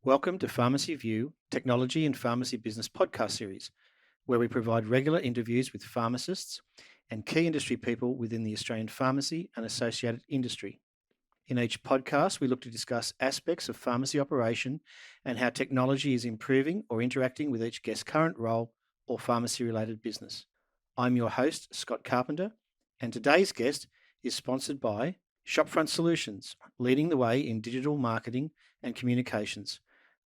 Welcome to Pharmacy View, Technology and Pharmacy Business podcast series, where we provide regular interviews with pharmacists and key industry people within the Australian pharmacy and associated industry. In each podcast, we look to discuss aspects of pharmacy operation and how technology is improving or interacting with each guest's current role or pharmacy-related business. I'm your host, Scott Carpenter, and today's guest is sponsored by Shopfront Solutions, leading the way in digital marketing and communications,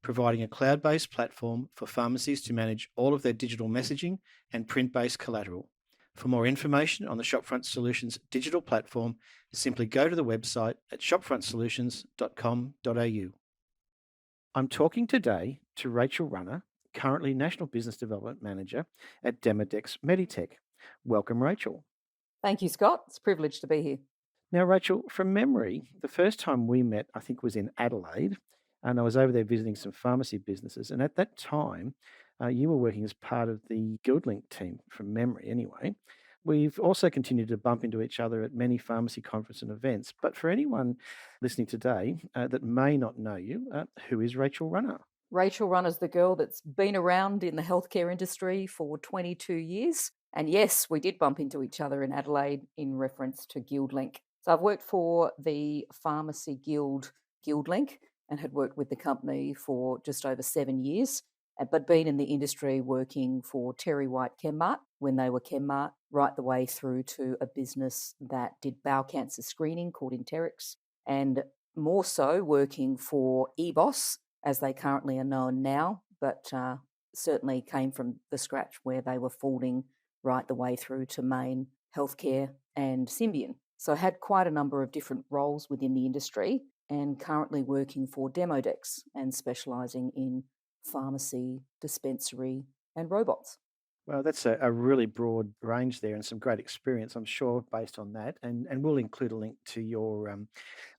providing a cloud-based platform for pharmacies to manage all of their digital messaging and print-based collateral. For more information on the Shopfront Solutions digital platform, simply go to the website at shopfrontsolutions.com.au. I'm talking today to Rachael Runner, currently National Business Development Manager at Demodeks Meditech. Welcome, Rachael. Thank you, Scott. It's a privilege to be here. Now, Rachael, from memory, the first time we met, I think, was in Adelaide, and I was over there visiting some pharmacy businesses. And at that time, you were working as part of the GuildLink team, from memory anyway. We've also continued to bump into each other at many pharmacy conferences and events. But for anyone listening today that may not know you, who is Rachael Runner? Rachael Runner's the girl that's been around in the healthcare industry for 22 years. And yes, we did bump into each other in Adelaide in reference to GuildLink. So I've worked for the Pharmacy Guild, GuildLink, and had worked with the company for just over 7 years, but been in the industry working for Terry White Chemmart when they were Chemmart, right the way through to a business that did bowel cancer screening called Interix, and more so working for EBOS, as they currently are known now, but certainly came from the scratch where they were folding right the way through to Main Healthcare and Symbion. So I had quite a number of different roles within the industry and currently working for Demodeks and specialising in pharmacy, dispensary and robots. Well, that's a really broad range there and some great experience, I'm sure, based on that. And we'll include a link to your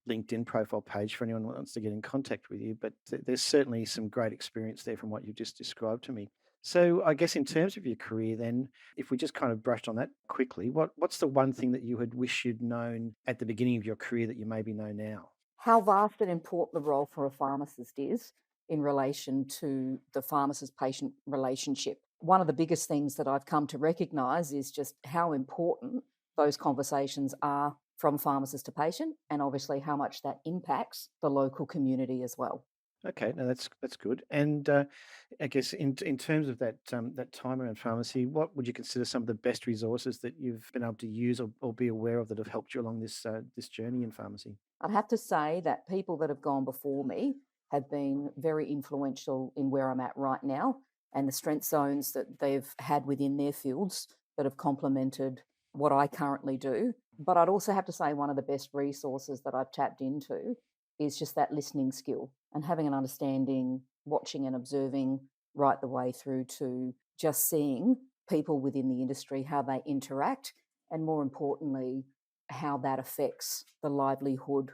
LinkedIn profile page for anyone who wants to get in contact with you. But there's certainly some great experience there from what you've just described to me. So I guess in terms of your career then, if we just kind of brushed on that quickly, what's the one thing that you had wished you'd known at the beginning of your career that you maybe know now? How vast and important the role for a pharmacist is in relation to the pharmacist-patient relationship. One of the biggest things that I've come to recognise is just how important those conversations are from pharmacist to patient, and obviously how much that impacts the local community as well. Okay, no, that's good. And I guess in terms of that that time around pharmacy, what would you consider some of the best resources that you've been able to use or be aware of that have helped you along this journey in pharmacy? I'd have to say that people that have gone before me have been very influential in where I'm at right now and the strength zones that they've had within their fields that have complemented what I currently do. But I'd also have to say one of the best resources that I've tapped into is just that listening skill and having an understanding, watching and observing right the way through to just seeing people within the industry, how they interact, and more importantly, how that affects the livelihood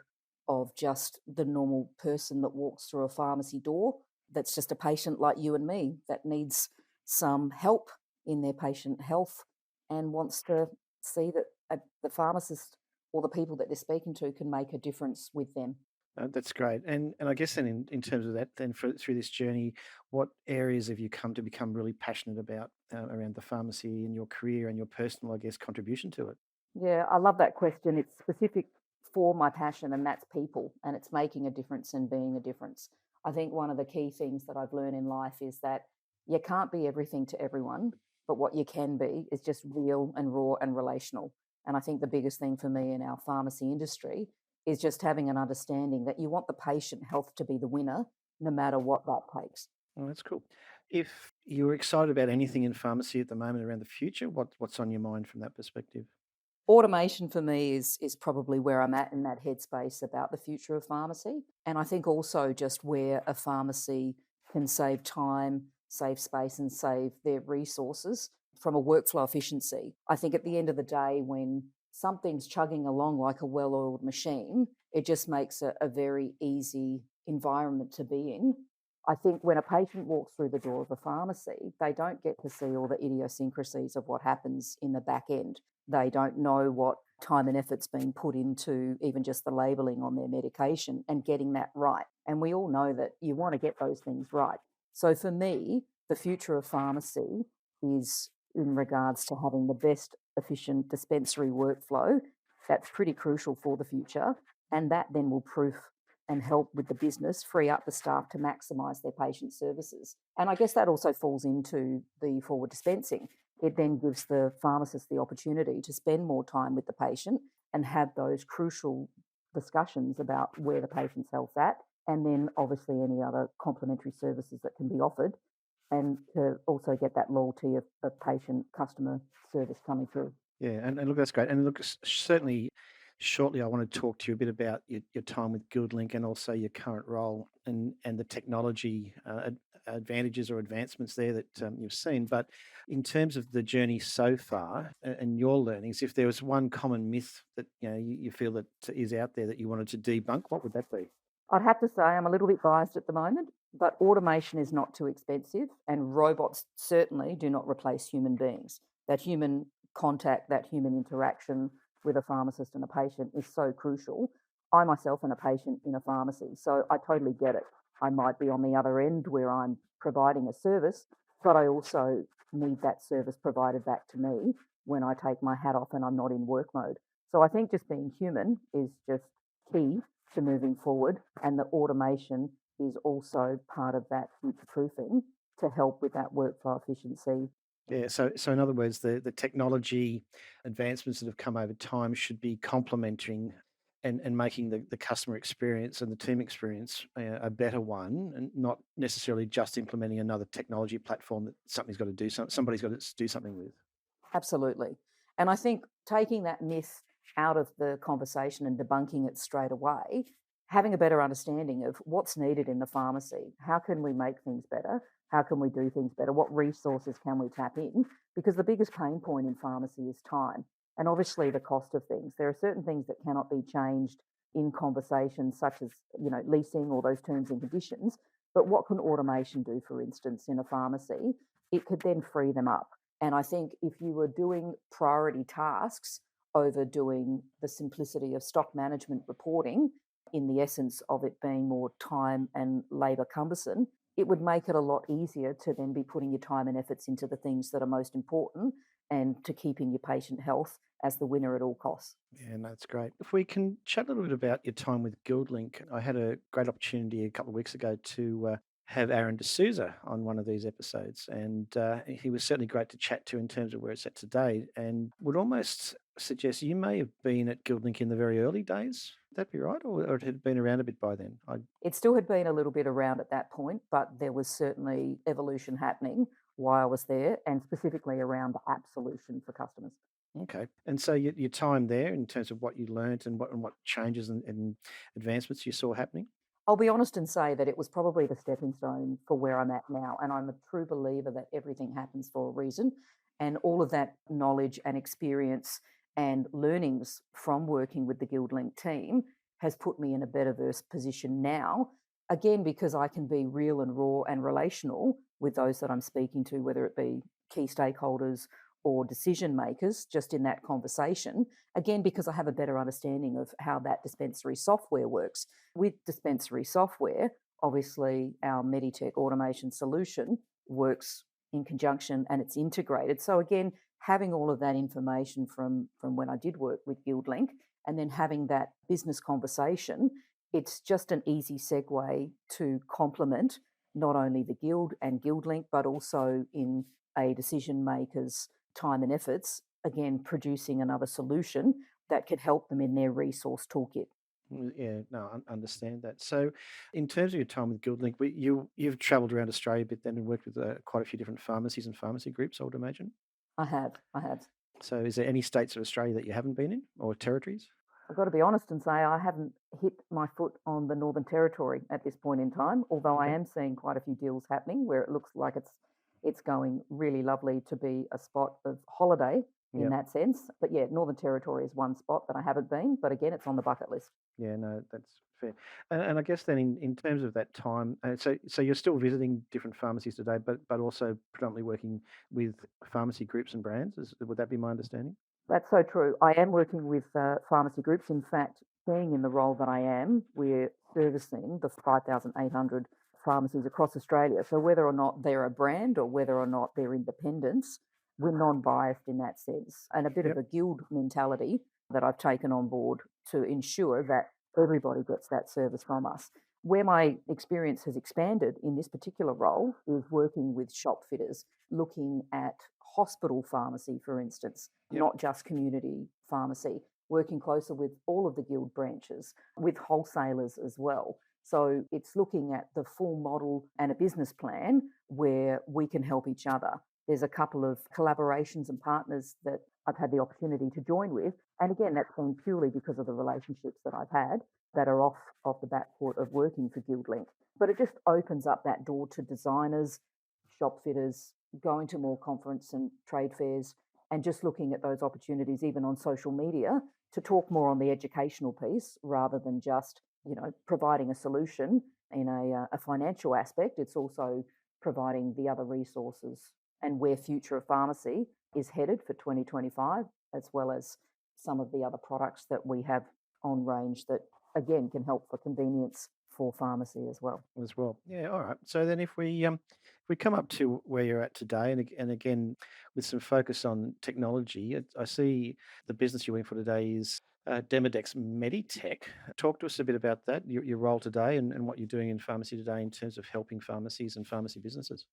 of just the normal person that walks through a pharmacy door that's just a patient like you and me that needs some help in their patient health and wants to see that the pharmacist or the people that they're speaking to can make a difference with them. That's great. And I guess then in terms of that, then through this journey, what areas have you come to become really passionate about around the pharmacy in your career and your personal, I guess, contribution to it? Yeah, I love that question. It's specific for my passion, and that's people, and it's making a difference and being a difference. I think one of the key things that I've learned in life is that you can't be everything to everyone, but what you can be is just real and raw and relational. And I think the biggest thing for me in our pharmacy industry is just having an understanding that you want the patient health to be the winner, no matter what that takes. Oh, that's cool. If you're excited about anything in pharmacy at the moment around the future, what's on your mind from that perspective? Automation for me is probably where I'm at in that headspace about the future of pharmacy. And I think also just where a pharmacy can save time, save space, and save their resources from a workflow efficiency. I think at the end of the day, when something's chugging along like a well-oiled machine, it just makes a very easy environment to be in. I think when a patient walks through the door of a pharmacy, they don't get to see all the idiosyncrasies of what happens in the back end. They don't know what time and effort's been put into even just the labelling on their medication and getting that right. And we all know that you want to get those things right. So for me, the future of pharmacy is in regards to having the best efficient dispensary workflow. That's pretty crucial for the future. And that then will proof and help with the business, free up the staff to maximise their patient services. And I guess that also falls into the forward dispensing. It then gives the pharmacist the opportunity to spend more time with the patient and have those crucial discussions about where the patient's health's at, and then obviously any other complementary services that can be offered, and to also get that loyalty of patient customer service coming through. Yeah, and look, that's great. And look, certainly shortly, I want to talk to you a bit about your time with GuildLink and also your current role and the technology advantages or advancements there that you've seen. But in terms of the journey so far and your learnings, if there was one common myth that you feel that is out there that you wanted to debunk, what would that be? I'd have to say I'm a little bit biased at the moment, but automation is not too expensive, and robots certainly do not replace human beings. That human contact, that human interaction with a pharmacist and a patient is so crucial. I myself am a patient in a pharmacy, so I totally get it. I might be on the other end where I'm providing a service, but I also need that service provided back to me when I take my hat off and I'm not in work mode. So I think just being human is just key to moving forward, and the automation is also part of that future proofing to help with that workflow efficiency. Yeah, so in other words, the technology advancements that have come over time should be complementing and making the customer experience and the team experience a better one, and not necessarily just implementing another technology platform that somebody's got to do something with. Absolutely. And I think taking that myth out of the conversation and debunking it straight away, having a better understanding of what's needed in the pharmacy, how can we make things better? How can we do things better? What resources can we tap in? Because the biggest pain point in pharmacy is time and obviously the cost of things. There are certain things that cannot be changed in conversations such as, leasing or those terms and conditions. But what can automation do, for instance, in a pharmacy? It could then free them up. And I think if you were doing priority tasks over doing the simplicity of stock management reporting, in the essence of it being more time and labour cumbersome, it would make it a lot easier to then be putting your time and efforts into the things that are most important and to keeping your patient health as the winner at all costs. Yeah, no, that's great. If we can chat a little bit about your time with GuildLink, I had a great opportunity a couple of weeks ago to have Aaron D'Souza on one of these episodes, and he was certainly great to chat to in terms of where it's at today, and would almost suggest you may have been at GuildLink in the very early days. Would that be right, or it had been around a bit by then? It still had been a little bit around at that point, but there was certainly evolution happening while I was there, and specifically around the app solution for customers. Okay, and so your time there in terms of what you learnt and what changes and advancements you saw happening. I'll be honest and say that it was probably the stepping stone for where I'm at now. And I'm a true believer that everything happens for a reason. And all of that knowledge and experience and learnings from working with the GuildLink team has put me in a better verse position now. Again, because I can be real and raw and relational with those that I'm speaking to, whether it be key stakeholders or decision makers, just in that conversation. Again, because I have a better understanding of how that dispensary software works. With dispensary software, obviously our Meditech automation solution works in conjunction and it's integrated. So again, having all of that information from when I did work with GuildLink and then having that business conversation, it's just an easy segue to complement not only the Guild and GuildLink, but also in a decision maker's time and efforts, again, producing another solution that could help them in their resource toolkit. Yeah, no, I understand that. So, in terms of your time with GuildLink, you've travelled around Australia a bit then and worked with quite a few different pharmacies and pharmacy groups, I would imagine. I have. So, is there any states of Australia that you haven't been in or territories? I've got to be honest and say I haven't hit my foot on the Northern Territory at this point in time, although I Okay. am seeing quite a few deals happening where it looks like it's going really lovely to be a spot of holiday in Yeah. that sense. But yeah, Northern Territory is one spot that I haven't been, but again, it's on the bucket list. Yeah, no, that's fair. And I guess then in terms of that time, so you're still visiting different pharmacies today, but also predominantly working with pharmacy groups and brands. Would that be my understanding? That's so true. I am working with pharmacy groups. In fact, being in the role that I am, we're servicing the 5,800 pharmacies across Australia. So whether or not they're a brand or whether or not they're independents, we're non-biased in that sense, and a bit of Yep. a guild mentality that I've taken on board to ensure that everybody gets that service from us. Where my experience has expanded in this particular role is working with shop fitters, looking at hospital pharmacy, for instance, Yep. not just community pharmacy, working closer with all of the guild branches, with wholesalers as well. So it's looking at the full model and a business plan where we can help each other. There's a couple of collaborations and partners that I've had the opportunity to join with. And again, that's been purely because of the relationships that I've had that are off the back foot of working for GuildLink. But it just opens up that door to designers, shop fitters, going to more conference and trade fairs, and just looking at those opportunities, even on social media, to talk more on the educational piece rather than just, providing a solution in a financial aspect. It's also providing the other resources and where future of pharmacy is headed for 2025, as well as some of the other products that we have on range that again can help for convenience for pharmacy as well. As well. Yeah, all right. So then if we come up to where you're at today and again with some focus on technology, I see the business you're in for today is Demodeks Meditech. Talk to us a bit about that, your role today and what you're doing in pharmacy today in terms of helping pharmacies and pharmacy businesses.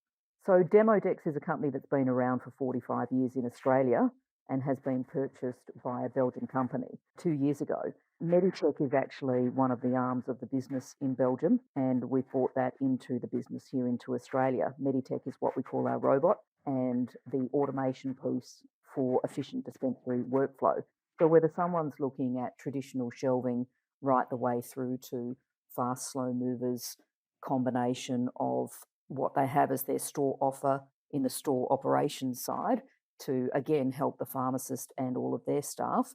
So Demodeks is a company that's been around for 45 years in Australia and has been purchased by a Belgian company 2 years ago. Meditech is actually one of the arms of the business in Belgium, and we brought that into the business here into Australia. Meditech is what we call our robot and the automation piece for efficient dispensary workflow. So whether someone's looking at traditional shelving right the way through to fast, slow movers, combination of what they have as their store offer in the store operations side to again help the pharmacist and all of their staff.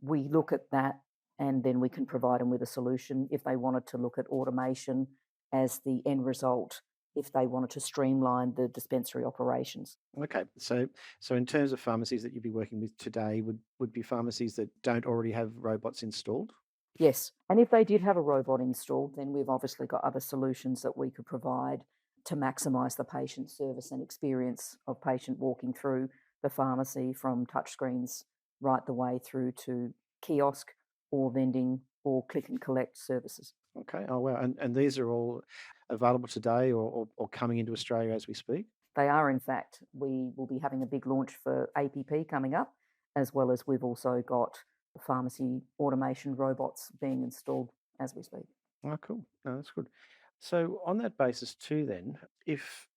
We look at that and then we can provide them with a solution if they wanted to look at automation as the end result, if they wanted to streamline the dispensary operations. Okay, so in terms of pharmacies that you'd be working with today, would be pharmacies that don't already have robots installed? Yes. And if they did have a robot installed, then we've obviously got other solutions that we could provide to maximise the patient service and experience of patient walking through the pharmacy from touchscreens right the way through to kiosk or vending or click and collect services. Okay. Oh wow. And these are all available today or coming into Australia as we speak? They are, in fact, we will be having a big launch for APP coming up, as well as we've also got pharmacy automation robots being installed as we speak. Oh, cool. No, that's good. So on that basis too, then, if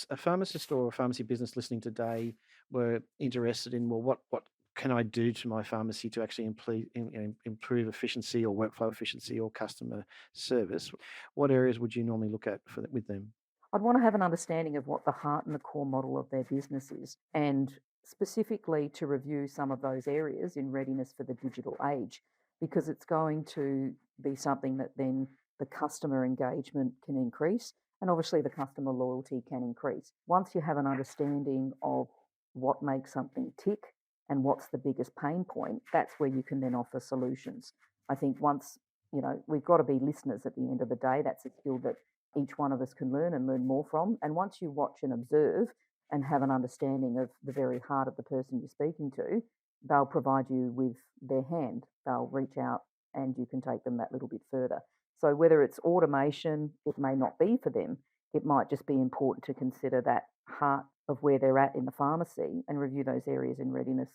a pharmacist or a pharmacy business listening today were interested in, well, what can I do to my pharmacy to actually improve efficiency or workflow efficiency or customer service, what areas would you normally look at with them? I'd want to have an understanding of what the heart and the core model of their business is, and specifically to review some of those areas in readiness for the digital age, because it's going to be something that then the customer engagement can increase, and obviously the customer loyalty can increase. Once you have an understanding of what makes something tick and what's the biggest pain point, that's where you can then offer solutions. I think once, we've got to be listeners at the end of the day. That's a skill that each one of us can learn and learn more from. And once you watch and observe and have an understanding of the very heart of the person you're speaking to, they'll provide you with their hand. They'll reach out and you can take them that little bit further. So whether it's automation, it may not be for them. It might just be important to consider that heart of where they're at in the pharmacy and review those areas in readiness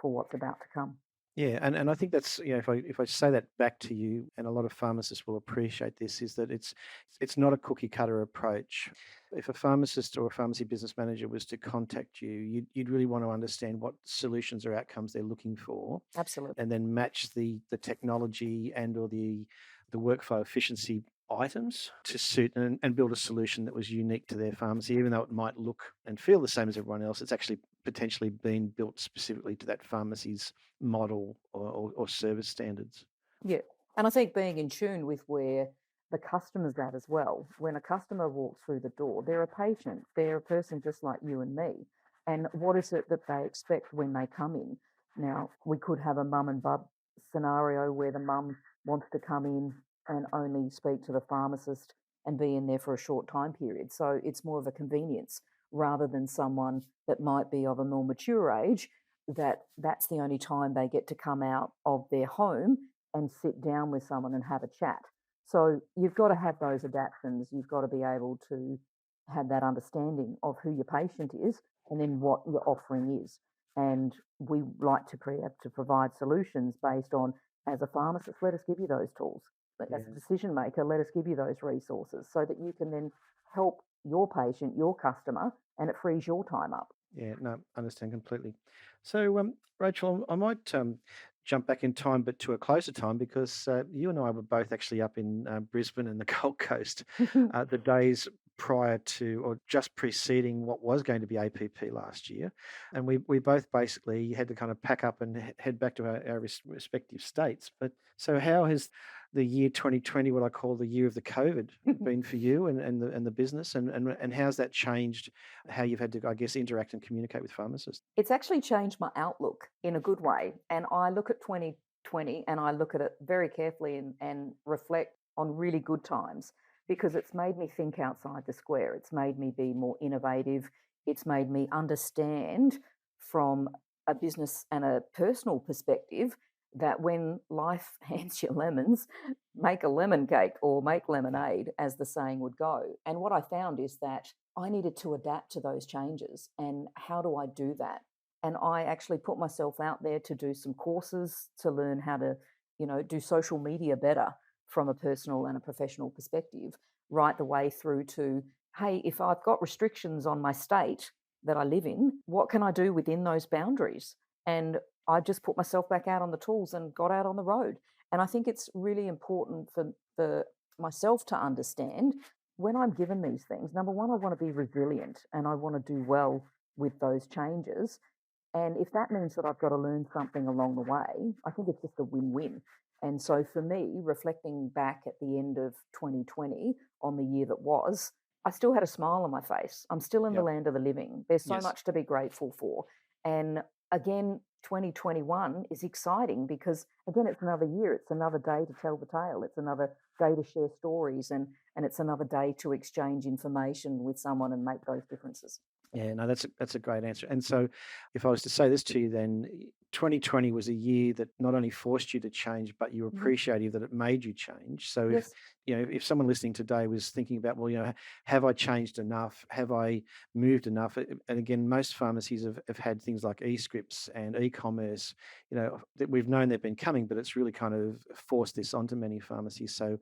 for what's about to come. Yeah, and I think that's, if I say that back to you, and a lot of pharmacists will appreciate this, is that it's not a cookie cutter approach. If a pharmacist or a pharmacy business manager was to contact you, you'd really want to understand what solutions or outcomes they're looking for, Absolutely. and then match the technology and or the workflow efficiency items to suit and build a solution that was unique to their pharmacy, even though it might look and feel the same as everyone else. It's actually potentially been built specifically to that pharmacy's model or service standards. Yeah. And I think being in tune with where the customer's at as well. When a customer walks through the door, they're a patient, they're a person just like you and me. And what is it that they expect when they come in? Now, we could have a mum and bub scenario where the mum wants to come in and only speak to the pharmacist and be in there for a short time period. So it's more of a convenience rather than someone that might be of a more mature age, that's the only time they get to come out of their home and sit down with someone and have a chat. So you've got to have those adaptations. You've got to be able to have that understanding of who your patient is and then what your offering is. And we like to provide solutions based on, as a pharmacist, let us give you those tools. But as a Yeah. decision maker, let us give you those resources so that you can then help your patient, your customer, and it frees your time up. Yeah, no, understand completely. So, Rachel, I might jump back in time, but to a closer time, because you and I were both actually up in Brisbane and the Gold Coast the days prior to or just preceding what was going to be APP last year. And we both basically had to kind of pack up and head back to our respective states. But so, how has the year 2020, what I call the year of the COVID, been for you and the business? And how's that changed how you've had to, I guess, interact and communicate with pharmacists? It's actually changed my outlook in a good way. And I look at 2020 and I look at it very carefully and reflect on really good times because it's made me think outside the square. It's made me be more innovative. It's made me understand from a business and a personal perspective that when life hands you lemons, make a lemon cake or make lemonade, as the saying would go. And what I found is that I needed to adapt to those changes. And how do I do that? And I actually put myself out there to do some courses to learn how to, do social media better from a personal and a professional perspective, right the way through to, hey, if I've got restrictions on my state that I live in, what can I do within those boundaries? And I just put myself back out on the tools and got out on the road. And I think it's really important for myself to understand when I'm given these things. Number one, I want to be resilient and I want to do well with those changes. And if that means that I've got to learn something along the way, I think it's just a win win. And so for me, reflecting back at the end of 2020 on the year that was, I still had a smile on my face. I'm still in the Yep. land of the living. There's so Yes. much to be grateful for. And again, 2021 is exciting because, again, it's another year. It's another day to tell the tale. It's another day to share stories and it's another day to exchange information with someone and make those differences. Yeah, no, that's a great answer. And so, if I was to say this to you, then 2020 was a year that not only forced you to change, but you were Mhm. appreciative that it made you change. So, if Yes. if someone listening today was thinking about, well, have I changed enough? Have I moved enough? And again, most pharmacies have had things like e-scripts and e-commerce. That we've known they've been coming, but it's really kind of forced this onto many pharmacies. So,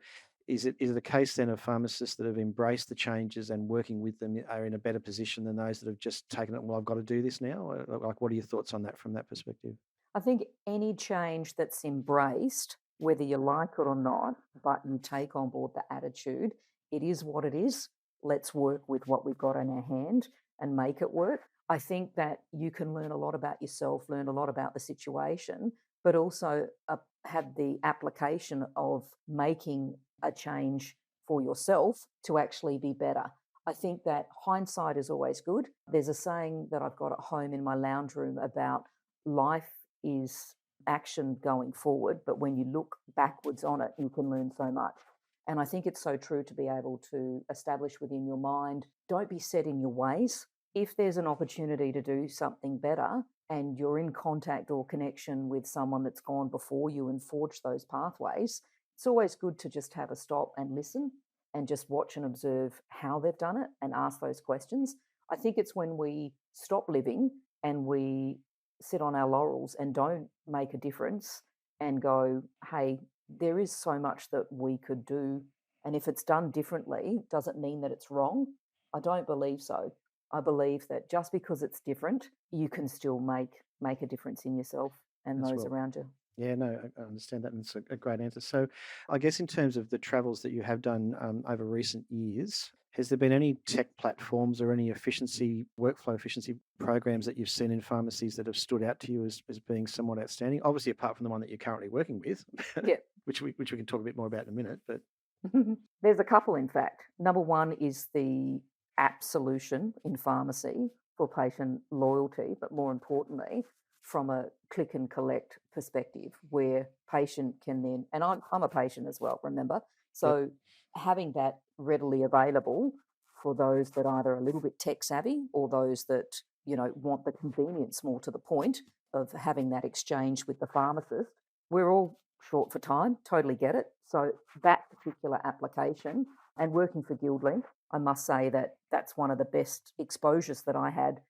is it a case then of pharmacists that have embraced the changes and working with them are in a better position than those that have just taken it? Well, I've got to do this now. Like, what are your thoughts on that from that perspective? I think any change that's embraced, whether you like it or not, but you take on board the attitude, it is what it is. Let's work with what we've got in our hand and make it work. I think that you can learn a lot about yourself, learn a lot about the situation, but also have the application of making a change for yourself to actually be better. I think that hindsight is always good. There's a saying that I've got at home in my lounge room about life is action going forward, but when you look backwards on it, you can learn so much. And I think it's so true to be able to establish within your mind, don't be set in your ways. If there's an opportunity to do something better and you're in contact or connection with someone that's gone before you and forged those pathways, it's always good to just have a stop and listen and just watch and observe how they've done it and ask those questions. I think it's when we stop living and we sit on our laurels and don't make a difference and go, hey, there is so much that we could do. And if it's done differently, does it mean that it's wrong? I don't believe so. I believe that just because it's different, you can still make a difference in yourself and As those well. around you. Yeah, no, I understand that, and it's a great answer. So, I guess in terms of the travels that you have done over recent years, has there been any tech platforms or any workflow efficiency programs that you've seen in pharmacies that have stood out to you as being somewhat outstanding? Obviously, apart from the one that you're currently working with, Yeah. which we can talk a bit more about in a minute. But There's a couple, in fact. Number one is the app solution in pharmacy for patient loyalty, but more importantly, from a click and collect perspective, where patient can then, and I'm a patient as well, remember, Yep. So having that readily available for those that either are a little bit tech savvy or those that, want the convenience more to the point of having that exchange with the pharmacist. We're all short for time, totally get it. So that particular application and working for GuildLink, I must say that that's one of the best exposures that I had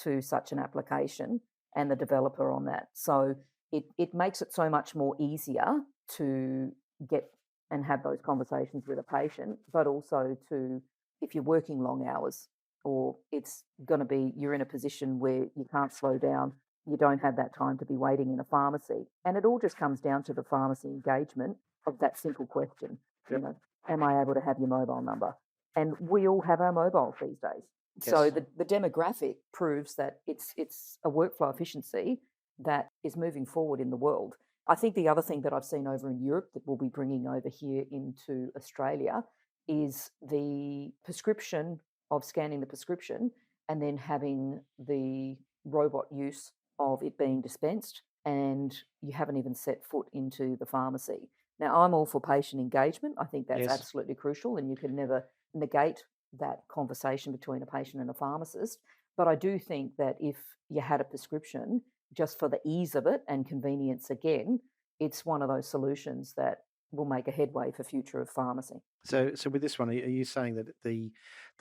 to such an application and the developer on that. So it makes it so much more easier to get and have those conversations with a patient, but also to, if you're working long hours or it's going to be, you're in a position where you can't slow down, you don't have that time to be waiting in a pharmacy. And it all just comes down to the pharmacy engagement of that simple question, Yep. am I able to have your mobile number? And we all have our mobiles these days. So Yes. the demographic proves that it's a workflow efficiency that is moving forward in the world. I think the other thing that I've seen over in Europe that we'll be bringing over here into Australia is the prescription of scanning the prescription and then having the robot use of it being dispensed, and you haven't even set foot into the pharmacy. Now, I'm all for patient engagement. I think that's Yes. absolutely crucial, and you can never negate that conversation between a patient and a pharmacist. But I do think that if you had a prescription, just for the ease of it and convenience again, it's one of those solutions that will make a headway for future of pharmacy. So with this one, are you saying that the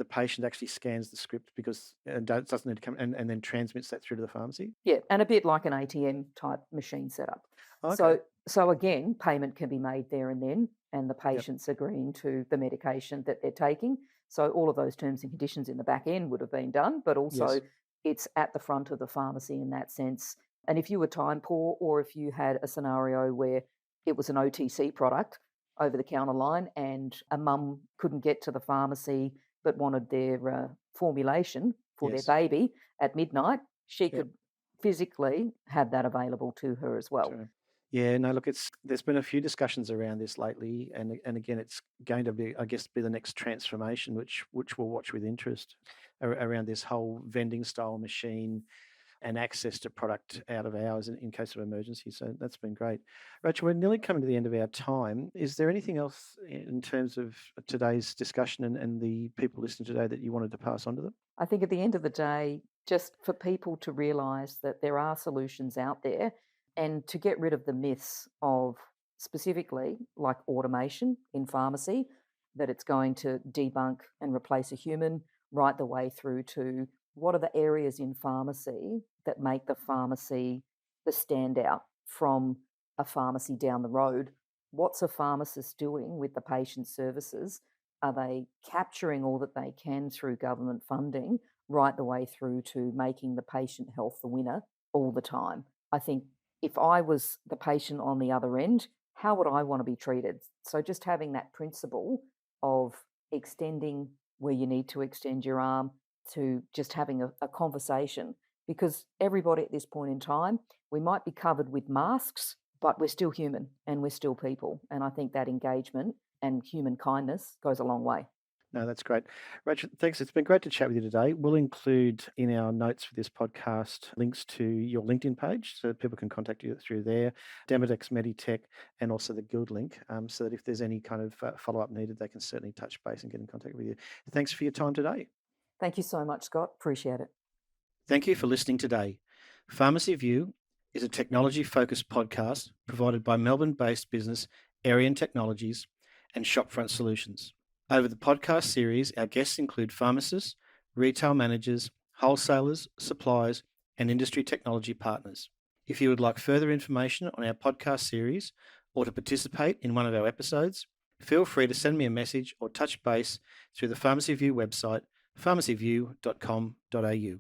patient actually scans the script because doesn't need to come and then transmits that through to the pharmacy? Yeah, and a bit like an ATM type machine setup. Okay. So again, payment can be made there and then, and the Yep. patient's agreeing to the medication that they're taking. So all of those terms and conditions in the back end would have been done, but also Yes. it's at the front of the pharmacy in that sense. And if you were time poor, or if you had a scenario where it was an OTC product over the counter line and a mum couldn't get to the pharmacy but wanted their formulation for their Yes. baby at midnight, she Yep. could physically have that available to her as well. True. Yeah, no, look, there's been a few discussions around this lately, and again, it's going to be, I guess, be the next transformation, which we'll watch with interest around this whole vending style machine and access to product out of hours in case of emergency. So that's been great. Rachel, we're nearly coming to the end of our time. Is there anything else in terms of today's discussion and the people listening today that you wanted to pass on to them? I think at the end of the day, just for people to realise that there are solutions out there and to get rid of the myths of specifically like automation in pharmacy, that it's going to debunk and replace a human, right the way through to what are the areas in pharmacy that make the pharmacy the standout from a pharmacy down the road. What's a pharmacist doing with the patient services? Are they capturing all that they can through government funding, right the way through to making the patient health the winner all the time? I think if I was the patient on the other end, how would I want to be treated? So just having that principle of extending where you need to extend your arm, to just having a conversation, because everybody at this point in time, we might be covered with masks, but we're still human and we're still people. And I think that engagement and human kindness goes a long way. No, that's great. Rachel, thanks. It's been great to chat with you today. We'll include in our notes for this podcast links to your LinkedIn page so that people can contact you through there, Demodeks Meditech, and also the Guild link, so that if there's any kind of follow-up needed, they can certainly touch base and get in contact with you. Thanks for your time today. Thank you so much, Scott. Appreciate it. Thank you for listening today. Pharmacy View is a technology-focused podcast provided by Melbourne-based business Arian Technologies and Shopfront Solutions. Over the podcast series, our guests include pharmacists, retail managers, wholesalers, suppliers, and industry technology partners. If you would like further information on our podcast series or to participate in one of our episodes, feel free to send me a message or touch base through the Pharmacy View website, pharmacyview.com.au.